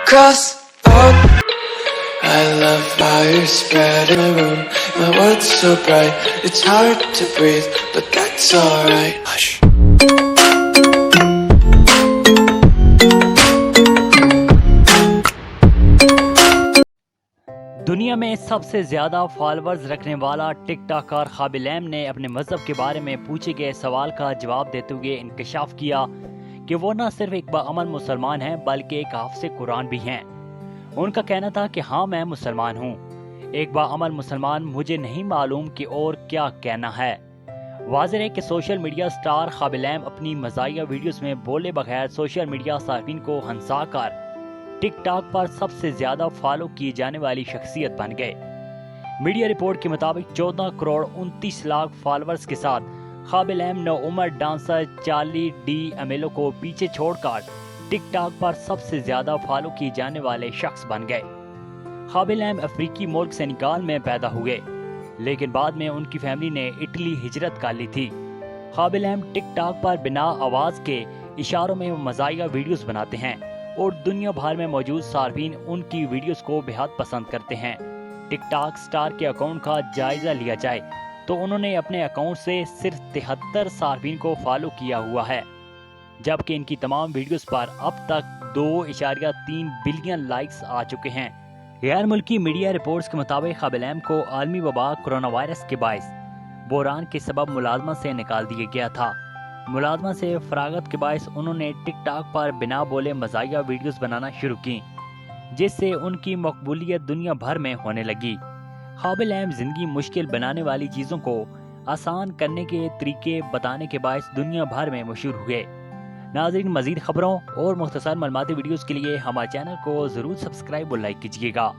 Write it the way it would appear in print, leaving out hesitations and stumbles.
cross out. I love how you spread in my room. My world's so bright, it's hard to breathe, but that's alright. Hush. دنیا میں سب سے زیادہ followers رکھنے والا ٹک talker خابلیم نے اپنے مذہب کے بارے میں پوچھے گئے سوال کا جواب دیتے ہوئے انکشاف کیا کہ وہ نہ صرف ایک باعمل مسلمان ہیں بلکہ ایک حافظ قرآن بھی ہیں۔ ان کا کہنا تھا کہ ہاں میں مسلمان ہوں، ایک باعمل مسلمان، مجھے نہیں معلوم کہ اور کیا کہنا ہے۔ واضح ہے کہ سوشل میڈیا سٹار خابلیم اپنی مزاحیہ ویڈیوز میں بولے بغیر سوشل میڈیا صارفین کو ہنسا کر ٹک ٹاک پر سب سے زیادہ فالو کی جانے والی شخصیت بن گئے۔ میڈیا رپورٹ کے مطابق 14 کروڑ 29 لاکھ فالورز کے ساتھ خابلیم نو عمر ڈانسر چارلی ڈی ایمیلو کو پیچھے چھوڑ کر ٹک ٹاک پر سب سے زیادہ فالو کی جانے والے شخص بن گئے۔ خابلیم افریقی ملک سینیگال میں پیدا ہوئے، لیکن بعد میں ان کی فیملی نے اٹلی ہجرت کر لی تھی۔ خابلیم ٹک ٹاک پر بنا آواز کے اشاروں میں مزاحیہ ویڈیوز بناتے ہیں اور دنیا بھر میں موجود صارفین ان کی ویڈیوز کو بہت پسند کرتے ہیں۔ ٹک ٹاک سٹار کے اکاؤنٹ کا جائزہ لیا جائے تو انہوں نے اپنے اکاؤنٹ سے صرف 73 صارفین کو فالو کیا ہوا ہے، جبکہ ان کی تمام ویڈیوز پر اب تک 2.3 بلین لائکس آ چکے ہیں۔ غیر ملکی میڈیا رپورٹس کے مطابق خابلیم کو عالمی وبا کرونا وائرس کے باعث بحران کے سبب ملازمت سے نکال دیا گیا تھا۔ ملازمت سے فراغت کے باعث انہوں نے ٹک ٹاک پر بنا بولے مزاحیہ ویڈیوز بنانا شروع کی، جس سے ان کی مقبولیت دنیا بھر میں ہونے لگی۔ خابلیم زندگی مشکل بنانے والی چیزوں کو آسان کرنے کے طریقے بتانے کے باعث دنیا بھر میں مشہور ہوئے۔ ناظرین، مزید خبروں اور مختصر معلوماتی ویڈیوز کے لیے ہمارے چینل کو ضرور سبسکرائب اور لائک کیجیے گا۔